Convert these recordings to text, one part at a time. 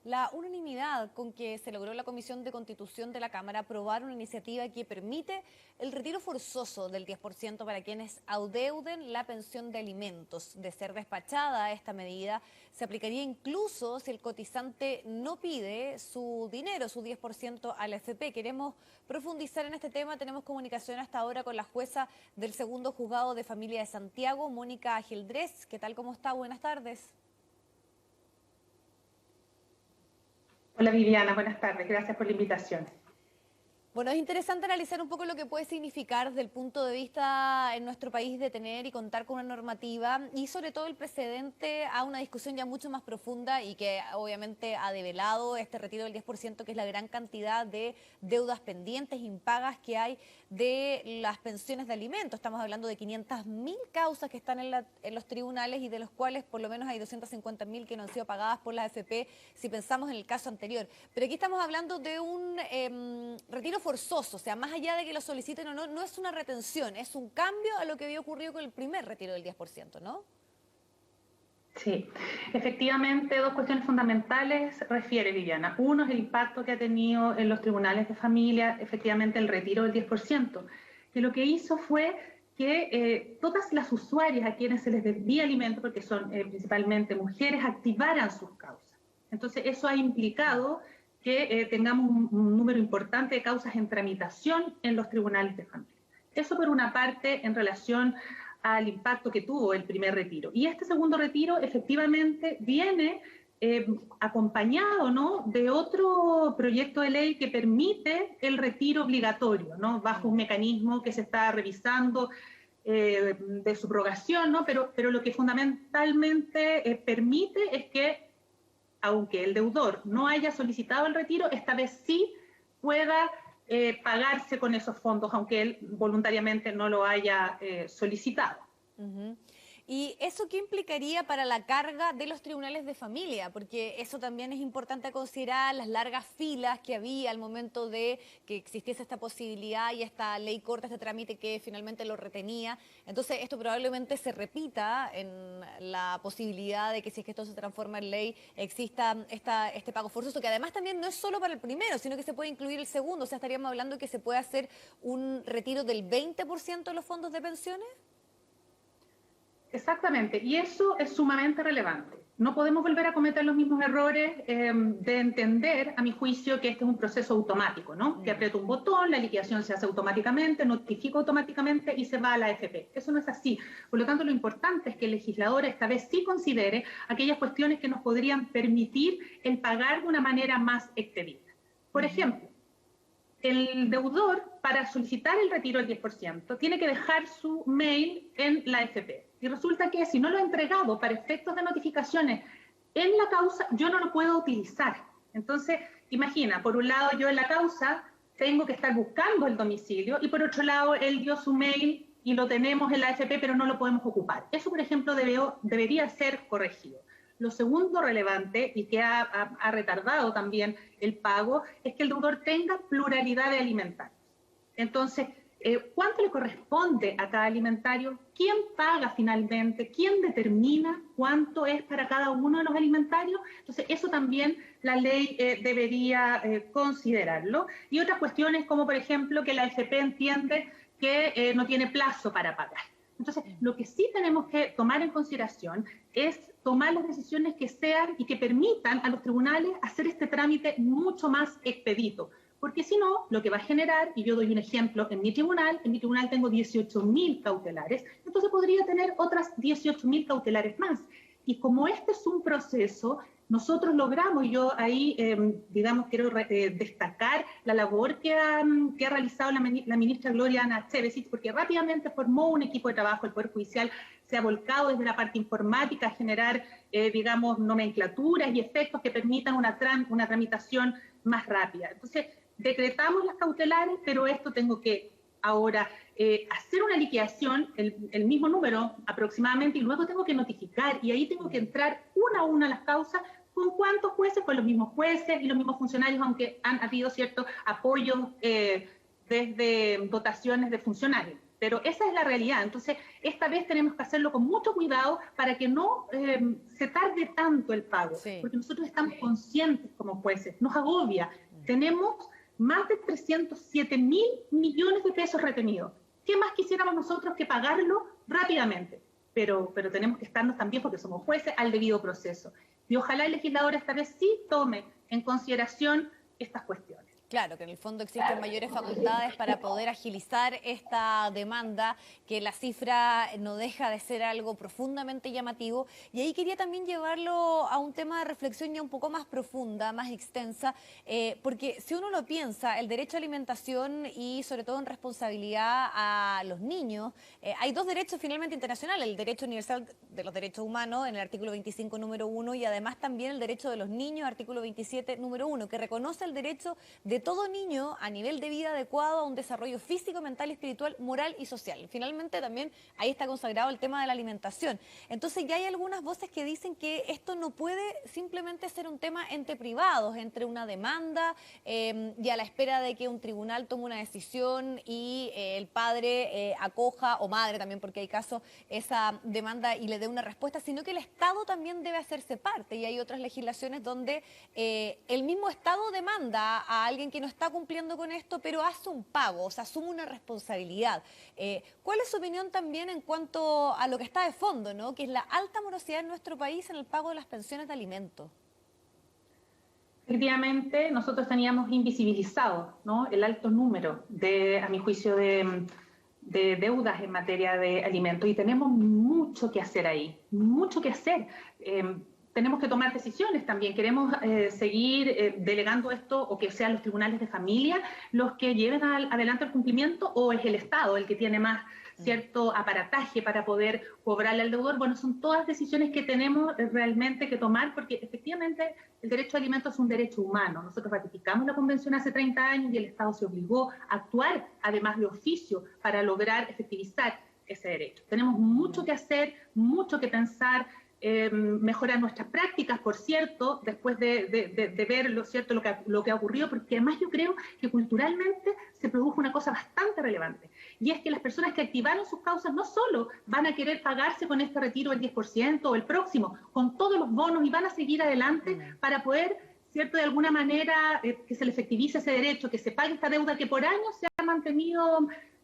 la unanimidad con que se logró la Comisión de Constitución de la Cámara aprobar una iniciativa que permite el retiro forzoso del 10% para quienes adeuden la pensión de alimentos. De ser despachada esta medida, se aplicaría incluso si el cotizante no pide su dinero, su 10% a la AFP. Queremos profundizar en este tema. Tenemos comunicación hasta ahora con la jueza del segundo juzgado de familia de Santiago, Mónica Gildrés. ¿Qué tal? ¿Cómo está? Buenas tardes. Hola Viviana, buenas tardes. Gracias por la invitación. Bueno, es interesante analizar un poco lo que puede significar desde el punto de vista en nuestro país de tener y contar con una normativa y sobre todo el precedente a una discusión ya mucho más profunda y que obviamente ha develado este retiro del 10%, que es la gran cantidad de deudas pendientes, impagas que hay de las pensiones de alimentos. Estamos hablando de 500.000 causas que están en los tribunales y de los cuales por lo menos hay 250.000 que no han sido pagadas por la AFP si pensamos en el caso anterior. Pero aquí estamos hablando de un retiro forzoso, o sea, más allá de que lo soliciten o no, no es una retención, es un cambio a lo que había ocurrido con el primer retiro del 10%, ¿no? Sí, efectivamente, dos cuestiones fundamentales refiere Viviana. Uno es el impacto que ha tenido en los tribunales de familia, efectivamente, el retiro del 10%, que lo que hizo fue que todas las usuarias a quienes se les debía alimento, porque son principalmente mujeres, activaran sus causas. Entonces, eso ha implicado que tengamos un número importante de causas en tramitación en los tribunales de familia. Eso por una parte en relación al impacto que tuvo el primer retiro. Y este segundo retiro efectivamente viene acompañado, ¿no?, de otro proyecto de ley que permite el retiro obligatorio, ¿no?, bajo un mecanismo que se está revisando de subrogación, ¿no?, pero lo que fundamentalmente permite es que, aunque el deudor no haya solicitado el retiro, esta vez sí pueda pagarse con esos fondos, aunque él voluntariamente no lo haya solicitado. Uh-huh. ¿Y eso qué implicaría para la carga de los tribunales de familia? Porque eso también es importante considerar, las largas filas que había al momento de que existiese esta posibilidad y esta ley corta, este trámite que finalmente lo retenía. Entonces, esto probablemente se repita en la posibilidad de que si es que esto se transforma en ley, exista este pago forzoso, que además también no es solo para el primero, sino que se puede incluir el segundo. O sea, estaríamos hablando de que se puede hacer un retiro del 20% de los fondos de pensiones. Exactamente, y eso es sumamente relevante. No podemos volver a cometer los mismos errores de entender, a mi juicio, que este es un proceso automático, ¿no? Que aprieto un botón, la liquidación se hace automáticamente, notifico automáticamente y se va a la AFP. Eso no es así. Por lo tanto, lo importante es que el legislador esta vez sí considere aquellas cuestiones que nos podrían permitir el pagar de una manera más expedita. Por ejemplo, el deudor, para solicitar el retiro del 10%, tiene que dejar su mail en la AFP. Y resulta que si no lo he entregado para efectos de notificaciones en la causa, yo no lo puedo utilizar. Entonces, imagina, por un lado yo en la causa tengo que estar buscando el domicilio y por otro lado él dio su mail y lo tenemos en la AFP, pero no lo podemos ocupar. Eso, por ejemplo, debería ser corregido. Lo segundo relevante y que ha retardado también el pago es que el deudor tenga pluralidad de alimentarios. Entonces, ¿cuánto le corresponde a cada alimentario? ¿Quién paga finalmente? ¿Quién determina cuánto es para cada uno de los alimentarios? Entonces, eso también la ley debería considerarlo. Y otras cuestiones como, por ejemplo, que la AFP entiende que no tiene plazo para pagar. Entonces, lo que sí tenemos que tomar en consideración es tomar las decisiones que sean y que permitan a los tribunales hacer este trámite mucho más expedito. Porque si no, lo que va a generar, y yo doy un ejemplo, en mi tribunal tengo 18.000 cautelares, entonces podría tener otras 18.000 cautelares más. Y como este es un proceso, nosotros logramos, y yo ahí, digamos, quiero destacar la labor que ha realizado la ministra Gloria Ana Achebesich, porque rápidamente formó un equipo de trabajo, el Poder Judicial se ha volcado desde la parte informática a generar, digamos, nomenclaturas y efectos que permitan una tramitación más rápida. Entonces, decretamos las cautelares, pero esto tengo que ahora hacer una liquidación, el mismo número aproximadamente, y luego tengo que notificar, y ahí tengo que entrar una a una a las causas. ¿Con cuántos jueces? Con los mismos jueces y los mismos funcionarios, aunque han habido cierto apoyo desde dotaciones de funcionarios. pero esa es la realidad. Entonces, esta vez tenemos que hacerlo con mucho cuidado para que no se tarde tanto el pago, Sí. porque nosotros estamos conscientes como jueces, nos agobia. Tenemos más de 307.000 millones de pesos retenidos. ¿Qué más quisiéramos nosotros que pagarlo rápidamente? Pero tenemos que estarnos también, porque somos jueces, al debido proceso. Y ojalá el legislador esta vez sí tome en consideración estas cuestiones. Claro, que en el fondo existen mayores facultades para poder agilizar esta demanda, que la cifra no deja de ser algo profundamente llamativo. Y ahí quería también llevarlo a un tema de reflexión ya un poco más profunda, más extensa, porque si uno lo piensa, el derecho a alimentación y sobre todo en responsabilidad a los niños, hay dos derechos finalmente internacionales, el derecho universal de los derechos humanos en el artículo 25, número 1, y además también el derecho de los niños, artículo 27, número 1, que reconoce el derecho de todo niño a nivel de vida adecuado a un desarrollo físico, mental, espiritual, moral y social. Finalmente también ahí está consagrado el tema de la alimentación. Entonces ya hay algunas voces que dicen que esto no puede simplemente ser un tema entre privados, entre una demanda y a la espera de que un tribunal tome una decisión y el padre acoja, o madre también, porque hay casos, esa demanda y le dé una respuesta, sino que el Estado también debe hacerse parte. Y hay otras legislaciones donde el mismo Estado demanda a alguien que no está cumpliendo con esto, pero hace un pago, o sea, asume una responsabilidad. ¿Cuál es su opinión también en cuanto a lo que está de fondo, ¿no? Que es la alta morosidad en nuestro país en el pago de las pensiones de alimentos? Efectivamente, nosotros teníamos invisibilizado, ¿no?, el alto número de, a mi juicio, de deudas en materia de alimentos, y tenemos mucho que hacer ahí, mucho que hacer. Tenemos que tomar decisiones también. Queremos seguir delegando esto, o que sean los tribunales de familia los que lleven adelante el cumplimiento, o es el Estado el que tiene más cierto aparataje para poder cobrarle al deudor. Bueno, son todas decisiones que tenemos realmente que tomar, porque efectivamente el derecho a alimentos es un derecho humano. Nosotros ratificamos la convención hace 30 años y el Estado se obligó a actuar, además de oficio, para lograr efectivizar ese derecho. Tenemos mucho que hacer, mucho que pensar, mejorar nuestras prácticas, por cierto, después de ver lo que ha ocurrido, porque además yo creo que culturalmente se produjo una cosa bastante relevante, y es que las personas que activaron sus causas no solo van a querer pagarse con este retiro el 10% o el próximo, con todos los bonos, y van a seguir adelante para poder, ¿cierto?, de alguna manera que se le efectivice ese derecho, que se pague esta deuda que por años se ha mantenido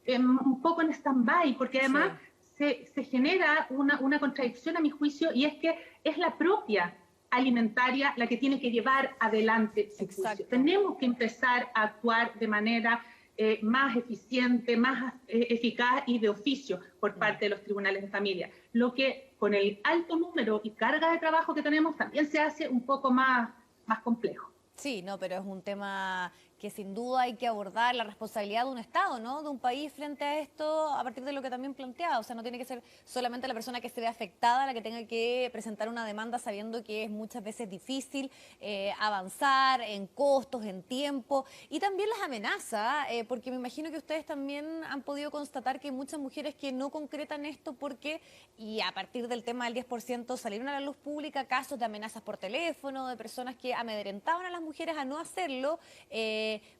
un poco en stand-by, porque además se genera una contradicción a mi juicio, y es que es la propia alimentaria la que tiene que llevar adelante su juicio. Tenemos que empezar a actuar de manera más eficiente, más eficaz y de oficio por parte de los tribunales de familia, lo que con el alto número y carga de trabajo que tenemos también se hace un poco más complejo. Sí, no, pero es un tema que sin duda hay que abordar, la responsabilidad de un Estado, ¿no? De un país frente a esto, a partir de lo que también planteaba. O sea, no tiene que ser solamente la persona que se ve afectada la que tenga que presentar una demanda, sabiendo que es muchas veces difícil avanzar en costos, en tiempo, y también las amenazas, porque me imagino que ustedes también han podido constatar que hay muchas mujeres que no concretan esto porque, y a partir del tema del 10%, salieron a la luz pública casos de amenazas por teléfono, de personas que amedrentaban a las mujeres a no hacerlo,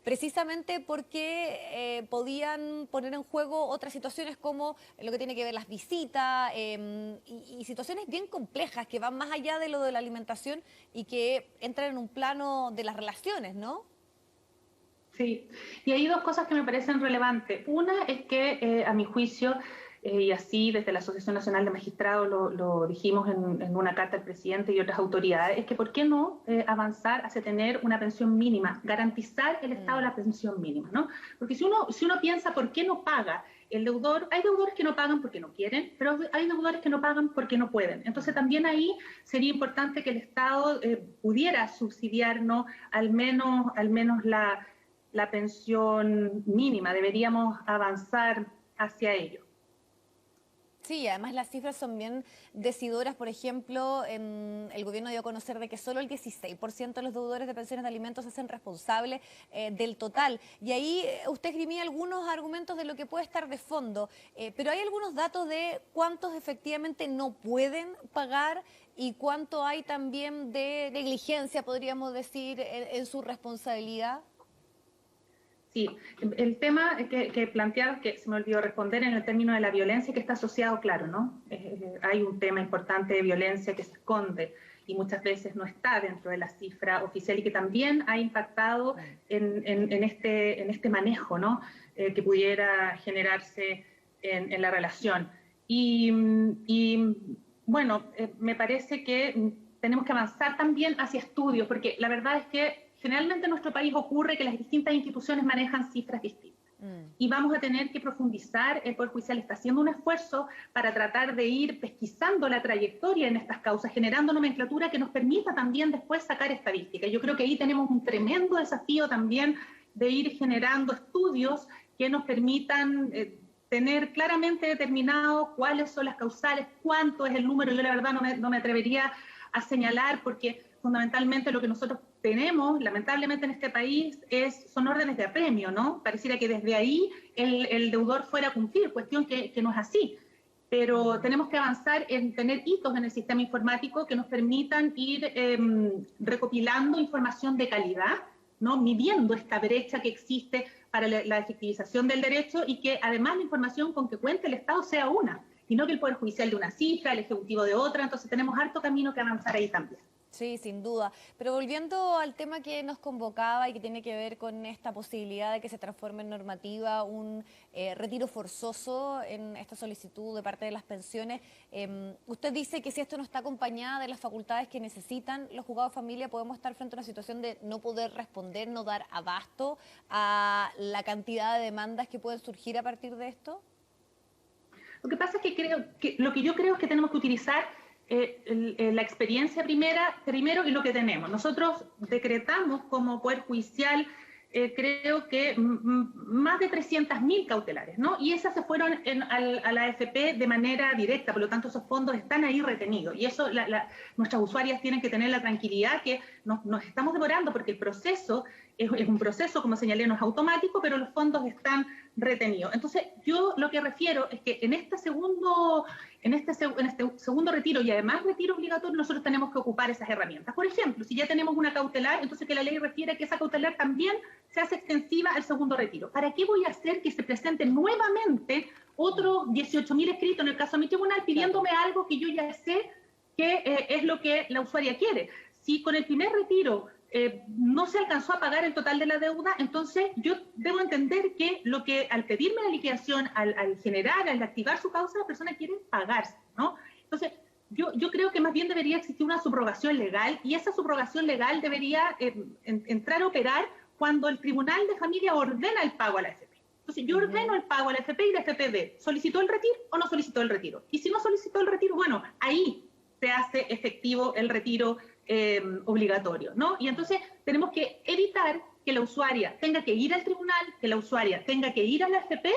precisamente porque podían poner en juego otras situaciones como lo que tiene que ver las visitas y situaciones bien complejas que van más allá de lo de la alimentación y que entran en un plano de las relaciones, ¿no? Sí, y hay dos cosas que me parecen relevantes. Una es que, a mi juicio, y así desde la Asociación Nacional de Magistrados lo dijimos en una carta al presidente y otras autoridades, es que ¿por qué no avanzar hacia tener una pensión mínima, garantizar el Estado la pensión mínima, ¿no? Porque si uno piensa por qué no paga el deudor, hay deudores que no pagan porque no quieren, pero hay deudores que no pagan porque no pueden. Entonces también ahí sería importante que el Estado pudiera subsidiarnos al menos la pensión mínima. Deberíamos avanzar hacia ello. Sí, además las cifras son bien decidoras. Por ejemplo, el gobierno dio a conocer de que solo el 16% de los deudores de pensiones de alimentos se hacen responsables del total. Y ahí usted esgrimía algunos argumentos de lo que puede estar de fondo, pero hay algunos datos de cuántos efectivamente no pueden pagar y cuánto hay también de negligencia, podríamos decir, en su responsabilidad. Sí, el tema que planteabas, que se me olvidó responder en el término de la violencia, que está asociado, claro, ¿no? Hay un tema importante de violencia que se esconde y muchas veces no está dentro de la cifra oficial y que también ha impactado en este manejo, ¿no? Que pudiera generarse en la relación. Y bueno, me parece que tenemos que avanzar también hacia estudios, porque la verdad es que generalmente en nuestro país ocurre que las distintas instituciones manejan cifras distintas. Y vamos a tener que profundizar, el Poder Judicial está haciendo un esfuerzo para tratar de ir pesquisando la trayectoria en estas causas, generando nomenclatura que nos permita también después sacar estadísticas. Yo creo que ahí tenemos un tremendo desafío también de ir generando estudios que nos permitan tener claramente determinado cuáles son las causales, cuánto es el número. Yo la verdad no me atrevería a señalar porque fundamentalmente lo que nosotros tenemos, lamentablemente en este país, son órdenes de apremio, ¿no? Pareciera que desde ahí el deudor fuera a cumplir, cuestión que no es así. Pero tenemos que avanzar en tener hitos en el sistema informático que nos permitan ir recopilando información de calidad, ¿no? Midiendo esta brecha que existe para la efectivización del derecho y que además la información con que cuente el Estado sea una, y no que el Poder Judicial de una cifra, el Ejecutivo de otra. Entonces tenemos harto camino que avanzar ahí también. Sí, sin duda. Pero volviendo al tema que nos convocaba y que tiene que ver con esta posibilidad de que se transforme en normativa un retiro forzoso en esta solicitud de parte de las pensiones, usted dice que si esto no está acompañado de las facultades que necesitan los juzgados de familia, podemos estar frente a una situación de no poder responder, no dar abasto a la cantidad de demandas que pueden surgir a partir de esto. Lo que pasa es que lo que yo creo es que tenemos que utilizar la experiencia primero y lo que tenemos. Nosotros decretamos como Poder Judicial, creo que más de 300.000 cautelares, ¿no? Y esas se fueron a la AFP de manera directa, por lo tanto esos fondos están ahí retenidos. Y eso nuestras usuarias tienen que tener la tranquilidad que nos estamos demorando porque el proceso es un proceso, como señalé, no es automático, pero los fondos están retenidos. Entonces, yo lo que refiero es que en este segundo retiro y además retiro obligatorio, nosotros tenemos que ocupar esas herramientas. Por ejemplo, si ya tenemos una cautelar, entonces que la ley refiere que esa cautelar también se hace extensiva al segundo retiro. ¿Para qué voy a hacer que se presenten nuevamente otros 18.000 escritos en el caso de mi tribunal pidiéndome algo que yo ya sé que es lo que la usuaria quiere? Si con el primer retiro no se alcanzó a pagar el total de la deuda, entonces yo debo entender que al pedirme la liquidación, al activar su causa, la persona quiere pagarse, ¿no? Entonces, yo creo que más bien debería existir una subrogación legal y esa subrogación legal debería entrar a operar cuando el Tribunal de Familia ordena el pago a la AFP. Entonces, yo ordeno el pago a la AFP y la AFP ve, ¿solicitó el retiro o no solicitó el retiro? Y si no solicitó el retiro, bueno, ahí se hace efectivo el retiro obligatorio, ¿no? Y entonces tenemos que evitar que la usuaria tenga que ir al tribunal, que la usuaria tenga que ir a la AFP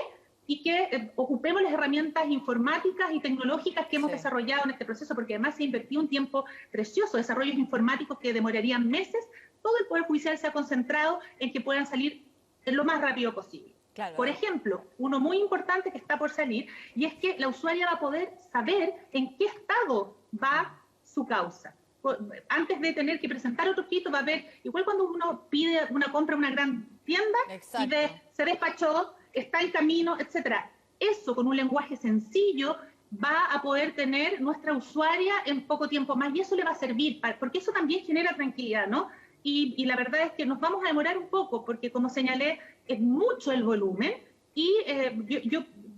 y que ocupemos las herramientas informáticas y tecnológicas que hemos desarrollado en este proceso, porque además se ha invertido un tiempo precioso, desarrollos informáticos que demorarían meses. Todo el Poder Judicial se ha concentrado en que puedan salir lo más rápido posible. Claro. Por ejemplo, uno muy importante que está por salir, y es que la usuaria va a poder saber en qué estado va su causa. Antes de tener que presentar otro escrito, va a ver, igual cuando uno pide una compra en una gran tienda, y ve, se despachó, está en camino, etcétera. Eso con un lenguaje sencillo va a poder tener nuestra usuaria en poco tiempo más, y eso le va a servir, porque eso también genera tranquilidad, ¿no? Y la verdad es que nos vamos a demorar un poco, porque como señalé, es mucho el volumen, y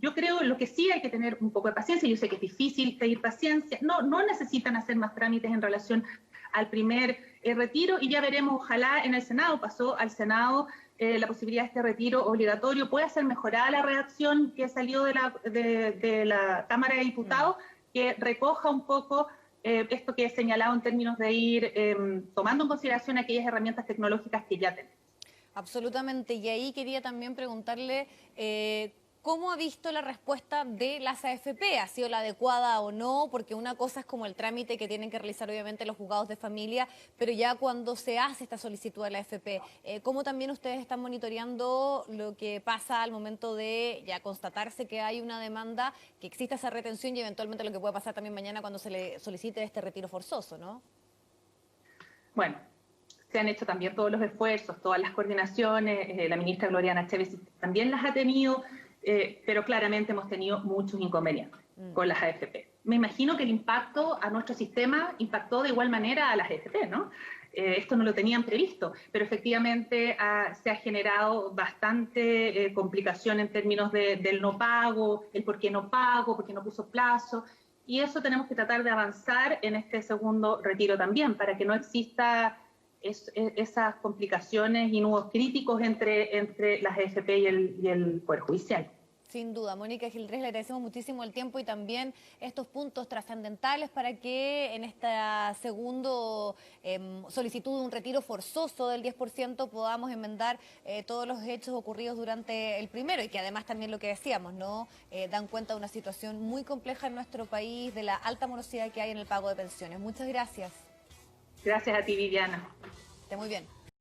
yo creo lo que sí hay que tener un poco de paciencia. Yo sé que es difícil pedir paciencia, no necesitan hacer más trámites en relación al primer retiro, y ya veremos, ojalá en el Senado, pasó al Senado la posibilidad de este retiro obligatorio, puede ser mejorada la redacción que salió de la Cámara de Diputados, que recoja un poco esto que he señalado en términos de ir tomando en consideración aquellas herramientas tecnológicas que ya tenemos. Absolutamente, y ahí quería también preguntarle ¿cómo ha visto la respuesta de las AFP? ¿Ha sido la adecuada o no? Porque una cosa es como el trámite que tienen que realizar obviamente los juzgados de familia, pero ya cuando se hace esta solicitud a la AFP, ¿cómo también ustedes están monitoreando lo que pasa al momento de ya constatarse que hay una demanda, que exista esa retención y eventualmente lo que puede pasar también mañana cuando se le solicite este retiro forzoso, ¿no? Bueno, se han hecho también todos los esfuerzos, todas las coordinaciones, la ministra Gloriana Chévez también las ha tenido, pero claramente hemos tenido muchos inconvenientes con las AFP. Me imagino que el impacto a nuestro sistema impactó de igual manera a las AFP, ¿no? Esto no lo tenían previsto, pero efectivamente se ha generado bastante complicación en términos del no pago, el por qué no pago, por qué no puso plazo, y eso tenemos que tratar de avanzar en este segundo retiro también, para que no exista esas complicaciones y nudos críticos entre las AFP y el Poder Judicial. Sin duda, Mónica Gildrés, le agradecemos muchísimo el tiempo y también estos puntos trascendentales para que en esta segunda solicitud de un retiro forzoso del 10% podamos enmendar todos los hechos ocurridos durante el primero y que además también lo que decíamos, ¿no? Dan cuenta de una situación muy compleja en nuestro país, de la alta morosidad que hay en el pago de pensiones. Muchas gracias. Gracias a ti, Viviana. Esté muy bien.